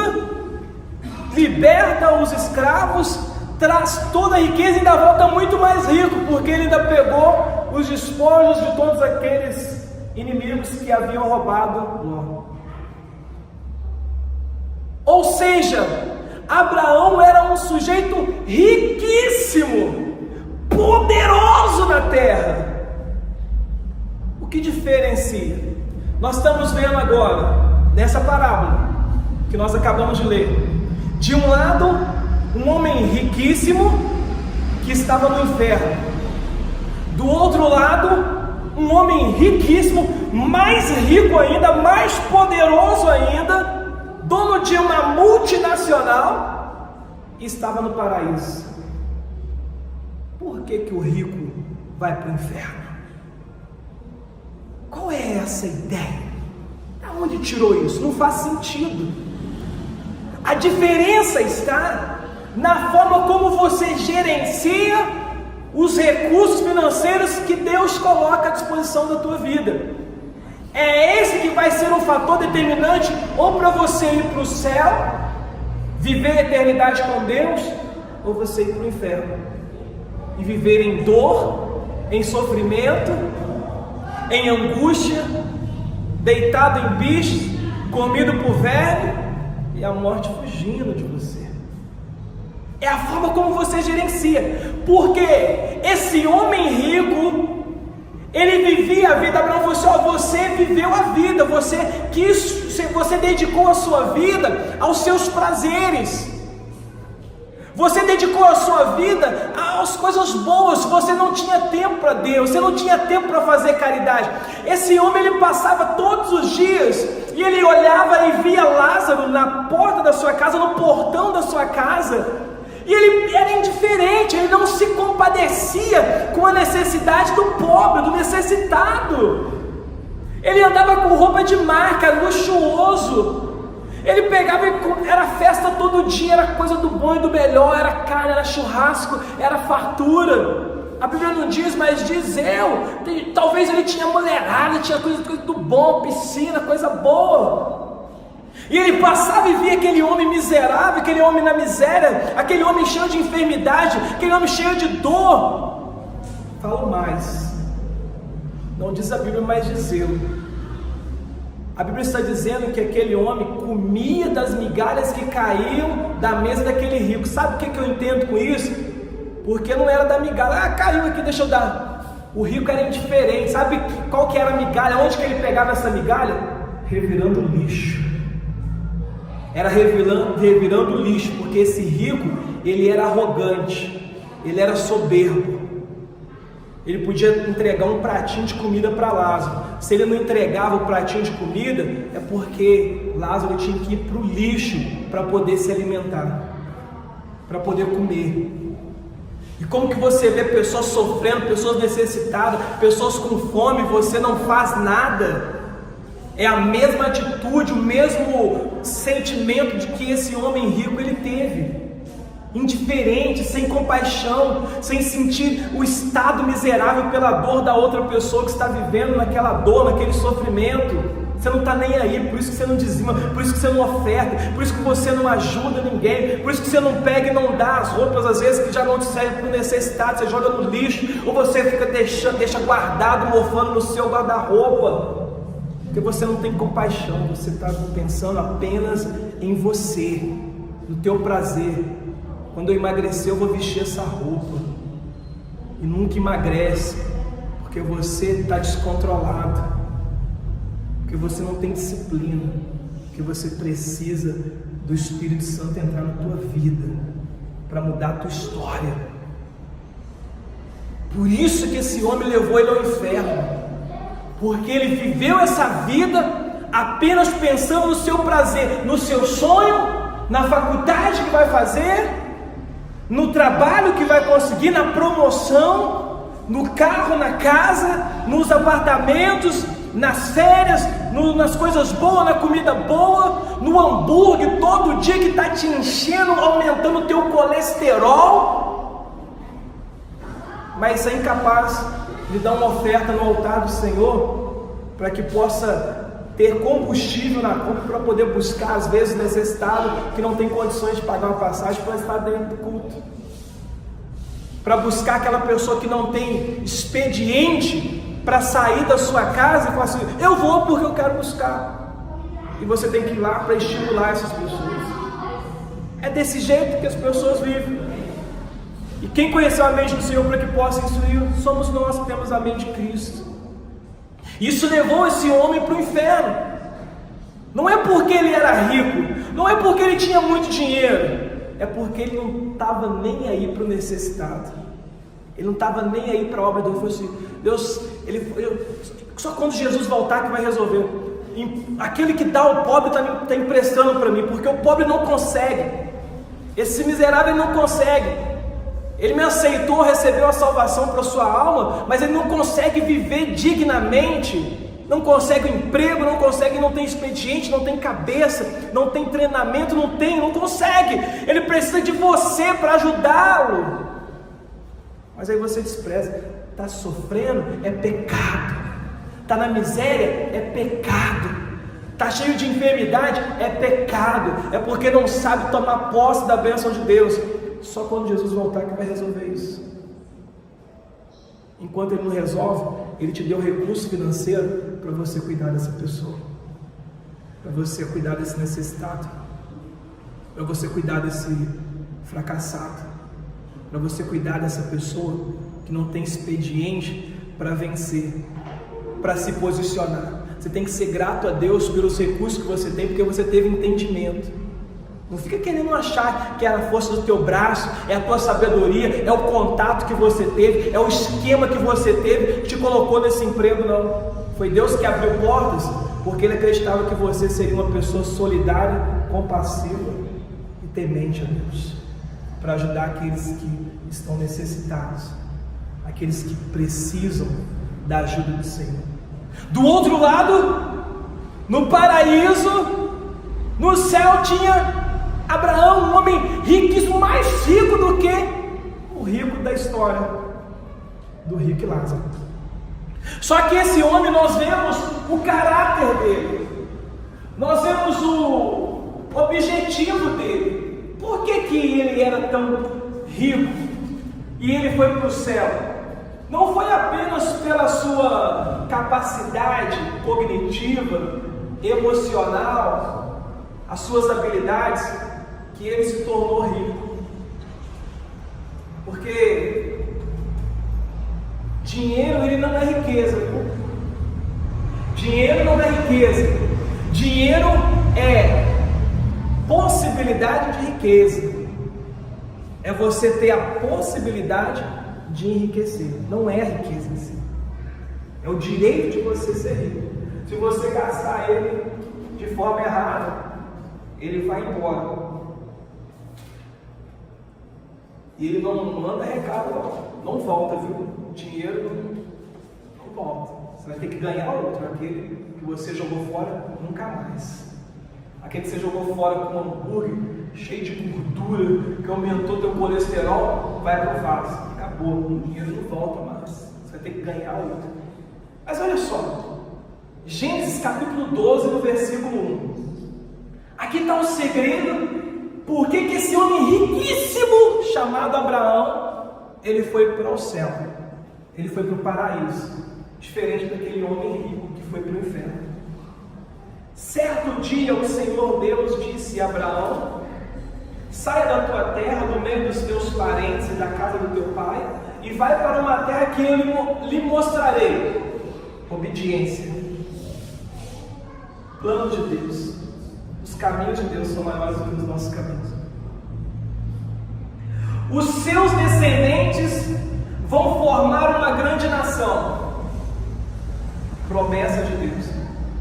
liberta os escravos, traz toda a riqueza e ainda volta muito mais rico, porque ele ainda pegou os despojos de todos aqueles inimigos que haviam roubado Ló. Ou seja, Abraão era um sujeito riquíssimo, poderoso na terra. O que diferencia? Nós estamos vendo agora, nessa parábola que nós acabamos de ler, de um lado, um homem riquíssimo que estava no inferno. Do outro lado, um homem riquíssimo, mais rico ainda, mais poderoso ainda, dono de uma multinacional, estava no paraíso. Por que o rico vai para o inferno? Qual é essa ideia? Da onde tirou isso? Não faz sentido. A diferença está na forma como você gerencia os recursos financeiros que Deus coloca à disposição da tua vida. É esse que vai ser um fator determinante ou para você ir para o céu, viver a eternidade com Deus, ou você ir para o inferno e viver em dor, em sofrimento, em angústia, deitado em bichos, comido por verme e a morte fugindo de você. É a forma como você gerencia, porque esse homem rico, ele vivia a vida. Abraão falou assim: ó, você viveu a vida, você dedicou a sua vida aos seus prazeres, você dedicou a sua vida às coisas boas, você não tinha tempo para Deus, você não tinha tempo para fazer caridade. Esse homem, ele passava todos os dias, e ele olhava e via Lázaro na porta da sua casa, no portão da sua casa, e ele era indiferente, ele não se compadecia com a necessidade do pobre, do necessitado. Ele andava com roupa de marca, luxuoso. Ele pegava e era festa todo dia, era coisa do bom e do melhor, era carne, era churrasco, era fartura. A Bíblia não diz, mas diz eu. Talvez ele tinha mulherada, tinha coisa do bom, piscina, coisa boa. E ele passava e via aquele homem miserável, aquele homem na miséria, aquele homem cheio de enfermidade, aquele homem cheio de dor. Falo mais, não diz a Bíblia, mas diz eu. A Bíblia está dizendo que aquele homem comia das migalhas que caíam da mesa daquele rico. Sabe o que eu entendo com isso? Porque não era da migalha. Caiu aqui, deixa eu dar. O rico era indiferente. Sabe qual que era a migalha? Onde que ele pegava essa migalha? Revirando lixo. Era revirando lixo, porque esse rico, ele era arrogante, ele era soberbo. Ele podia entregar um pratinho de comida para Lázaro. Se ele não entregava o pratinho de comida, é porque Lázaro tinha que ir para o lixo para poder se alimentar, para poder comer. E como que você vê pessoas sofrendo, pessoas necessitadas, pessoas com fome, você não faz nada? É a mesma atitude, o mesmo sentimento de que esse homem rico ele teve. Indiferente, sem compaixão, sem sentir o estado miserável pela dor da outra pessoa que está vivendo naquela dor, naquele sofrimento. Você não está nem aí, por isso que você não dizima, por isso que você não oferta, por isso que você não ajuda ninguém, por isso que você não pega e não dá as roupas, às vezes, que já não te servem para o necessitado, você joga no lixo, ou você fica deixa guardado, mofando no seu guarda-roupa, porque você não tem compaixão, você está pensando apenas em você, no teu prazer. Quando eu emagrecer, eu vou vestir essa roupa, e nunca emagrece, porque você está descontrolado, porque você não tem disciplina, porque você precisa do Espírito Santo entrar na tua vida, para mudar a tua história. Por isso que esse homem levou ele ao inferno, porque ele viveu essa vida apenas pensando no seu prazer, no seu sonho, na faculdade que vai fazer, no trabalho que vai conseguir, na promoção, no carro, na casa, nos apartamentos, nas férias, nas coisas boas, na comida boa, no hambúrguer todo dia que está te enchendo, aumentando o teu colesterol, mas é incapaz de dar uma oferta no altar do Senhor, para que possa ter combustível na conta para poder buscar, às vezes necessitado, que não tem condições de pagar uma passagem para estar dentro do culto, para buscar aquela pessoa que não tem expediente para sair da sua casa e falar assim, eu vou porque eu quero buscar, e você tem que ir lá para estimular essas pessoas. É desse jeito que as pessoas vivem. E quem conheceu a mente do Senhor para que possa instruir, somos nós que temos a mente de Cristo. Isso levou esse homem para o inferno. Não é porque ele era rico, não é porque ele tinha muito dinheiro, é porque ele não estava nem aí para o necessitado. Ele não estava nem aí para a obra de Deus. Ele falou assim, Deus, só quando Jesus voltar que vai resolver. Aquele que dá ao pobre está emprestando para mim, porque o pobre não consegue. Esse miserável não consegue. Ele me aceitou, recebeu a salvação para a sua alma, mas ele não consegue viver dignamente, não consegue emprego, não tem expediente, não tem cabeça, não tem treinamento, não consegue. Ele precisa de você para ajudá-lo. Mas aí você despreza. Está sofrendo? É pecado. Está na miséria? É pecado. Está cheio de enfermidade? É pecado. É porque não sabe tomar posse da bênção de Deus. Só quando Jesus voltar que vai resolver isso. Enquanto Ele não resolve, Ele te deu recurso financeiro para você cuidar dessa pessoa, para você cuidar desse necessitado, para você cuidar desse fracassado, para você cuidar dessa pessoa que não tem expediente para vencer, para se posicionar. Você tem que ser grato a Deus pelos recursos que você tem, porque você teve entendimento. Não fica querendo achar que é a força do teu braço, é a tua sabedoria, é o contato que você teve, é o esquema que você teve que te colocou nesse emprego, não. Foi Deus que abriu portas, porque Ele acreditava que você seria uma pessoa solidária, compassiva e temente a Deus, para ajudar aqueles que estão necessitados, aqueles que precisam da ajuda do Senhor. Do outro lado, no paraíso, no céu tinha Abraão, um homem riquíssimo, mais rico do que o rico da história do rico e Lázaro. Só que esse homem, nós vemos o caráter dele, nós vemos o objetivo dele. Por que ele era tão rico e ele foi para o céu? Não foi apenas pela sua capacidade cognitiva, emocional, as suas habilidades, que ele se tornou rico. Porque dinheiro, ele não é riqueza. Dinheiro não é riqueza. Dinheiro é possibilidade de riqueza. É você ter a possibilidade de enriquecer. Não é a riqueza em si. É o direito de você ser rico. Se você gastar ele de forma errada, ele vai embora. E ele não manda recado, não volta, viu? O dinheiro não volta. Você vai ter que ganhar outro. Aquele que você jogou fora, nunca mais. Aquele que você jogou fora com um hambúrguer cheio de gordura, que aumentou teu colesterol, vai para o vaso. Acabou, o dinheiro não volta mais. Você vai ter que ganhar outro. Mas olha só, Gênesis capítulo 12, no versículo 1. Aqui está o segredo. Por que esse homem riquíssimo, chamado Abraão, ele foi para o céu? Ele foi para o paraíso. Diferente daquele homem rico que foi para o inferno. Certo dia o Senhor Deus disse a Abraão: saia da tua terra, do meio dos teus parentes e da casa do teu pai, e vai para uma terra que eu lhe mostrarei. Obediência. Plano de Deus. Os caminhos de Deus são maiores do que os nossos caminhos. Os seus descendentes vão formar uma grande nação. Promessa de Deus.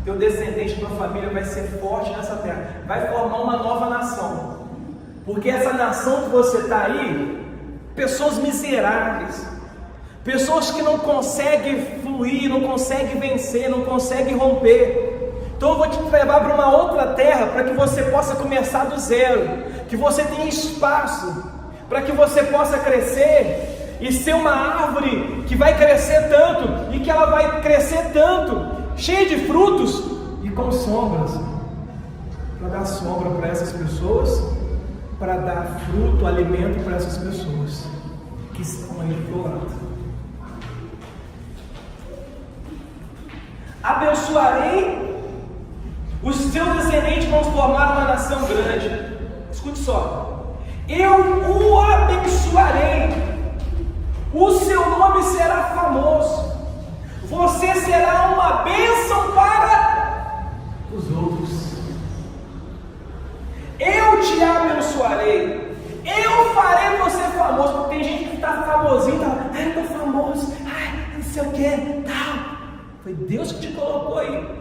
Teu descendente, tua família vai ser forte nessa terra. Vai formar uma nova nação. Porque essa nação que você está aí, pessoas miseráveis, pessoas que não conseguem fluir, não conseguem vencer, não conseguem romper. Então eu vou te levar para uma outra terra, para que você possa começar do zero, que você tenha espaço, para que você possa crescer e ser uma árvore que vai crescer tanto, e que ela vai crescer tanto, cheia de frutos e com sombras, para dar sombra para essas pessoas, para dar fruto, alimento para essas pessoas que estão aí do lado. Abençoarei os seus descendentes, vão formar uma nação grande. Escute só. Eu o abençoarei. O seu nome será famoso. Você será uma bênção para os outros. Eu te abençoarei. Eu farei você famoso. Porque tem gente que está famosinho, tá? Ai, eu estou famoso. Ai, não sei o que, tal. Foi Deus que te colocou aí.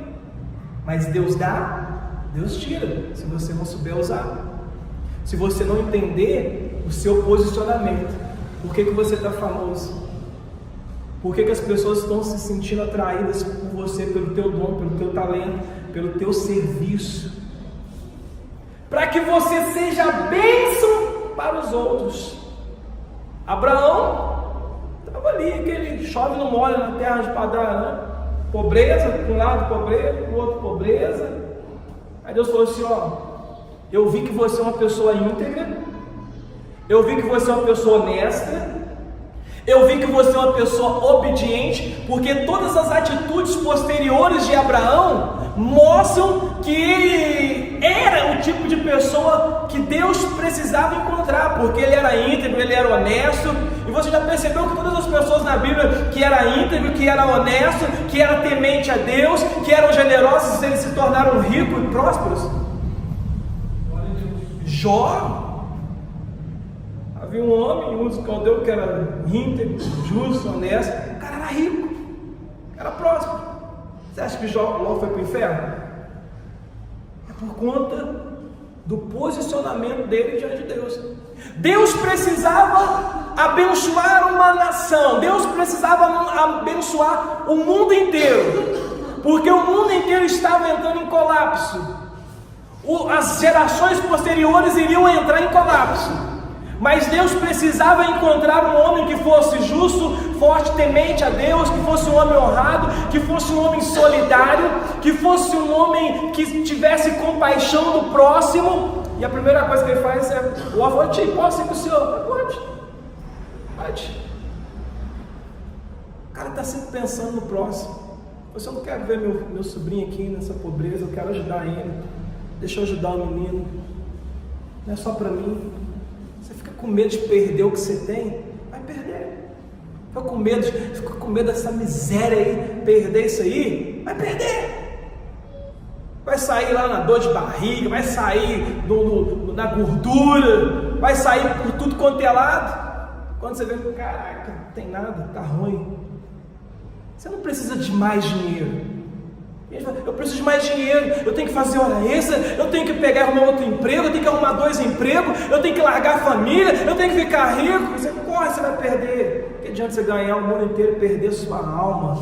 Mas Deus dá, Deus tira, se você não souber usar. Se você não entender o seu posicionamento. Por que você está famoso? Por que as pessoas estão se sentindo atraídas por você, pelo teu dom, pelo teu talento, pelo teu serviço? Para que você seja bênção para os outros. Abraão estava ali, aquele chove não molha na terra de Padã, né? Pobreza, de um lado pobreza, do outro pobreza. Aí Deus falou assim: ó, eu vi que você é uma pessoa íntegra, eu vi que você é uma pessoa honesta, eu vi que você é uma pessoa obediente, porque todas as atitudes posteriores de Abraão mostram que ele era o tipo de pessoa que Deus precisava encontrar, porque ele era íntegro, ele era honesto. E você já percebeu que todas as pessoas na Bíblia que era íntegro, que era honesto, que era temente a Deus, que eram generosos, eles se tornaram ricos e prósperos? Jó, havia um homem, um dos caldeus, que era íntegro, justo, honesto. O cara era rico, era próspero. Você acha que Jó foi para o inferno? É por conta do posicionamento dele diante de Deus. Deus precisava abençoar uma nação, Deus precisava abençoar o mundo inteiro, porque o mundo inteiro estava entrando em colapso. As gerações posteriores iriam entrar em colapso, mas Deus precisava encontrar um homem que fosse justo, forte, temente a Deus, que fosse um homem honrado, que fosse um homem solidário, que fosse um homem que tivesse compaixão do próximo. E a primeira coisa que ele faz é: o avô, posso ir com o senhor? Pode. O cara está sempre pensando no próximo. Eu não quero ver meu sobrinho aqui nessa pobreza, eu quero ajudar ele. Deixa eu ajudar o menino. Não é só para mim. Você fica com medo de perder o que você tem? Vai perder. Fica com medo dessa miséria aí, perder isso aí? Vai perder. Vai sair lá na dor de barriga, vai sair na gordura, vai sair por tudo quanto é lado. Quando você vê, caraca, não tem nada, tá ruim. Você não precisa de mais dinheiro. Eu preciso de mais dinheiro, eu tenho que fazer hora extra, eu tenho que pegar e arrumar outro emprego, eu tenho que arrumar 2 empregos, eu tenho que largar a família, eu tenho que ficar rico. Você corre, você vai perder. O que adianta você ganhar o mundo inteiro e perder sua alma?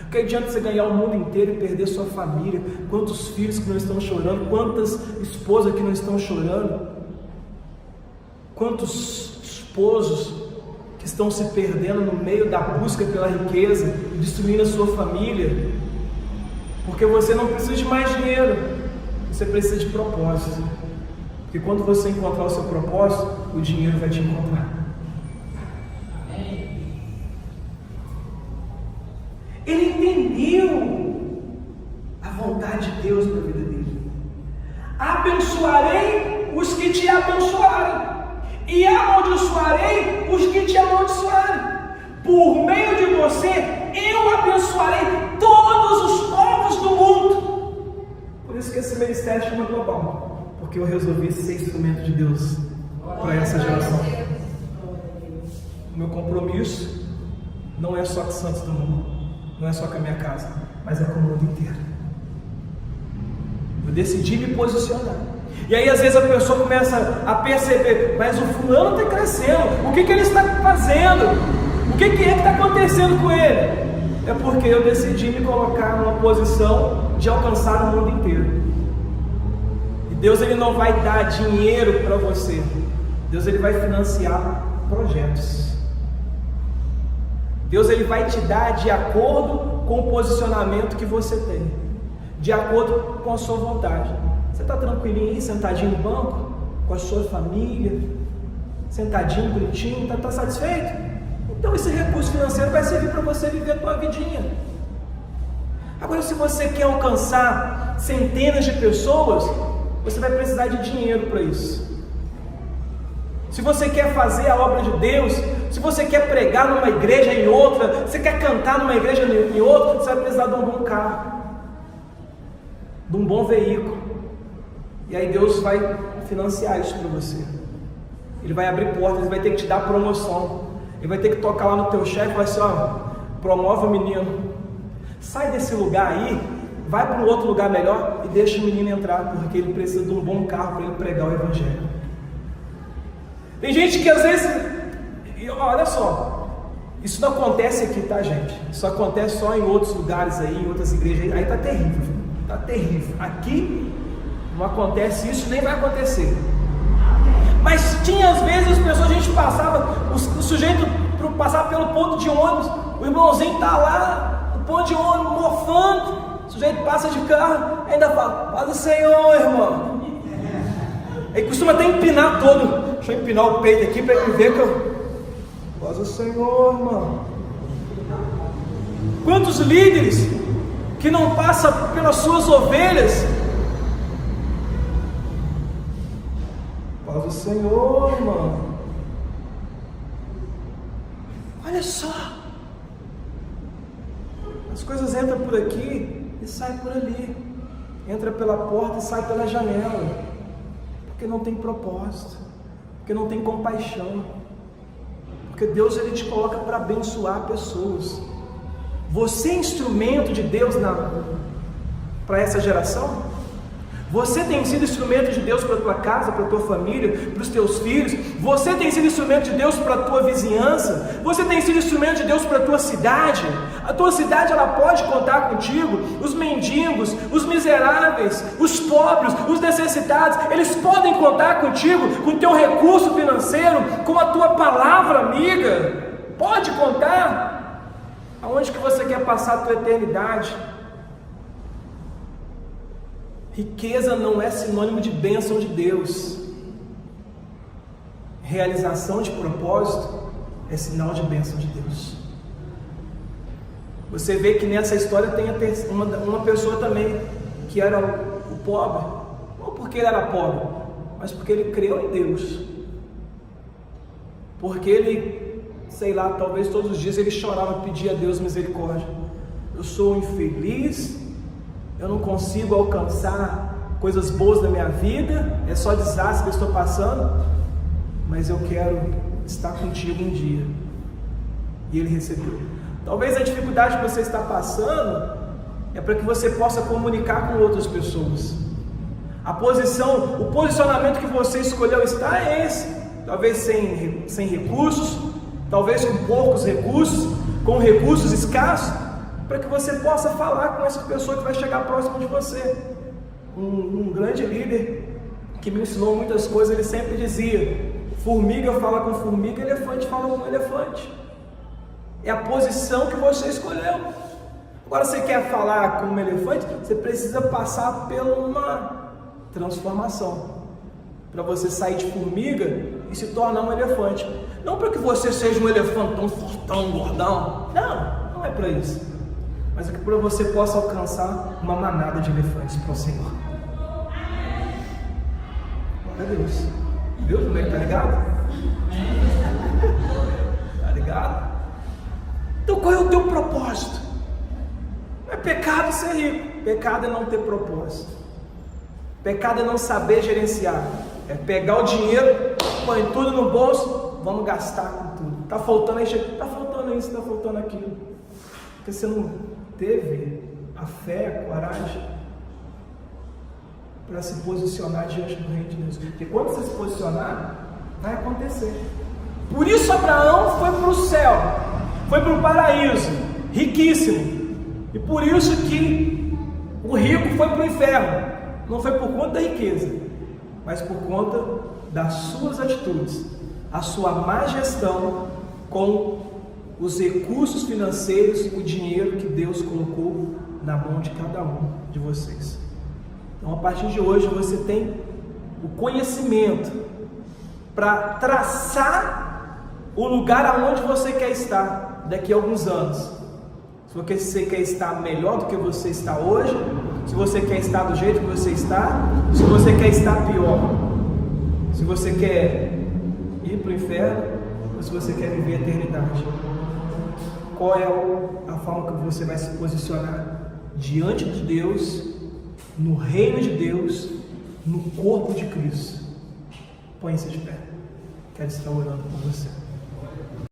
O que adianta você ganhar o mundo inteiro e perder sua família? Quantos filhos que não estão chorando, quantas esposas que não estão chorando, quantos esposos que estão se perdendo no meio da busca pela riqueza, destruindo a sua família. Porque você não precisa de mais dinheiro, você precisa de propósito. Porque quando você encontrar o seu propósito, o dinheiro vai te encontrar. Ele entendeu a vontade de Deus para a vida dele. Abençoarei os que te abençoarem, e amaldiçoarei os que te amaldiçoarem. Por meio de você, eu abençoarei todos os povos do mundo. Por isso que esse ministério chama global, porque eu resolvi ser instrumento de Deus para essa geração. O meu compromisso não é só com os santos do mundo, não é só com a minha casa, mas é com o mundo inteiro. Eu decidi me posicionar. E aí às vezes a pessoa começa a perceber, mas o fulano está crescendo, o que ele está fazendo? O que é que está acontecendo com ele? É porque eu decidi me colocar numa posição de alcançar o mundo inteiro. E Deus ele não vai dar dinheiro para você. Deus ele vai financiar projetos. Deus ele vai te dar de acordo com o posicionamento que você tem, de acordo com a sua vontade. Você está tranquilinho aí, sentadinho no banco, com a sua família, sentadinho, bonitinho, está satisfeito? Então esse recurso financeiro vai servir para você viver a tua vidinha. Agora, se você quer alcançar centenas de pessoas, você vai precisar de dinheiro para isso. Se você quer fazer a obra de Deus, se você quer pregar numa igreja em outra, você quer cantar numa igreja em outra, você vai precisar de um bom carro, de um bom veículo. E aí Deus vai financiar isso para você. Ele vai abrir portas, ele vai ter que te dar promoção. Ele vai ter que tocar lá no teu chefe e falar assim, ó, promove o menino, sai desse lugar aí, vai para um outro lugar melhor e deixa o menino entrar, porque ele precisa de um bom carro para ele pregar o evangelho. Tem gente que às vezes, olha só, isso não acontece aqui, tá, gente? Isso acontece só em outros lugares aí, em outras igrejas aí tá terrível, tá terrível. Aqui não acontece isso, nem vai acontecer. Mas tinha às vezes as pessoas, a gente passava, o sujeito passava pelo ponto de ônibus, o irmãozinho tá lá no ponto de ônibus mofando, o sujeito passa de carro, ainda fala, paz do Senhor, irmão. Ele costuma até empinar todo, deixa eu empinar o peito aqui para ele ver que eu, paz do Senhor, irmão. Quantos líderes que não passam pelas suas ovelhas? Paz do Senhor, irmão. Olha só, as coisas entram por aqui e saem por ali, entra pela porta e sai pela janela, porque não tem propósito, porque não tem compaixão, porque Deus ele te coloca para abençoar pessoas. Você é instrumento de Deus para essa geração? Você tem sido instrumento de Deus para a tua casa, para a tua família, para os teus filhos? Você tem sido instrumento de Deus para a tua vizinhança? Você tem sido instrumento de Deus para a tua cidade? A tua cidade ela pode contar contigo. Os mendigos, os miseráveis, os pobres, os necessitados, eles podem contar contigo, com o teu recurso financeiro, com a tua palavra amiga. Pode contar. Aonde que você quer passar a tua eternidade? Riqueza não é sinônimo de bênção de Deus. Realização de propósito é sinal de bênção de Deus. Você vê que nessa história tem uma pessoa também que era o pobre, não porque ele era pobre, mas porque ele creu em Deus. Porque ele, sei lá, talvez todos os dias ele chorava e pedia a Deus misericórdia. Eu sou infeliz, eu não consigo alcançar coisas boas da minha vida, é só desastre que eu estou passando, mas eu quero estar contigo um dia. E Ele recebeu. Talvez a dificuldade que você está passando é para que você possa comunicar com outras pessoas. O posicionamento que você escolheu estar é esse. Talvez sem recursos, talvez com poucos recursos, com recursos escassos, para que você possa falar com essa pessoa que vai chegar próximo de você. Um grande líder que me ensinou muitas coisas, ele sempre dizia: formiga fala com formiga, elefante fala com elefante. É a posição que você escolheu. Agora, você quer falar com um elefante, você precisa passar por uma transformação, para você sair de formiga e se tornar um elefante. Não para que você seja um elefantão fortão, gordão. Não é para isso. Mas é que para você possa alcançar uma manada de elefantes para o Senhor. Glória a Deus. Viu como é que tá ligado? Tá ligado? Então qual é o teu propósito? Não é pecado ser rico. Pecado é não ter propósito. Pecado é não saber gerenciar. É pegar o dinheiro, põe tudo no bolso, vamos gastar com tudo. Tá faltando isso, tá faltando aquilo. Porque você não teve a fé, a coragem para se posicionar diante do reino de Deus. Porque quando você se posicionar, vai acontecer. Por isso Abraão foi para o céu, foi para o paraíso, riquíssimo. E por isso que o rico foi para o inferno. Não foi por conta da riqueza, mas por conta das suas atitudes, a sua má gestão com os recursos financeiros, o dinheiro que Deus colocou na mão de cada um de vocês. Então, a partir de hoje, você tem o conhecimento para traçar o lugar aonde você quer estar daqui a alguns anos. Se você quer estar melhor do que você está hoje, se você quer estar do jeito que você está, se você quer estar pior, se você quer ir para o inferno ou se você quer viver a eternidade. Qual é a forma que você vai se posicionar diante de Deus, no reino de Deus, no corpo de Cristo? Põe-se de pé. Quero estar orando por você.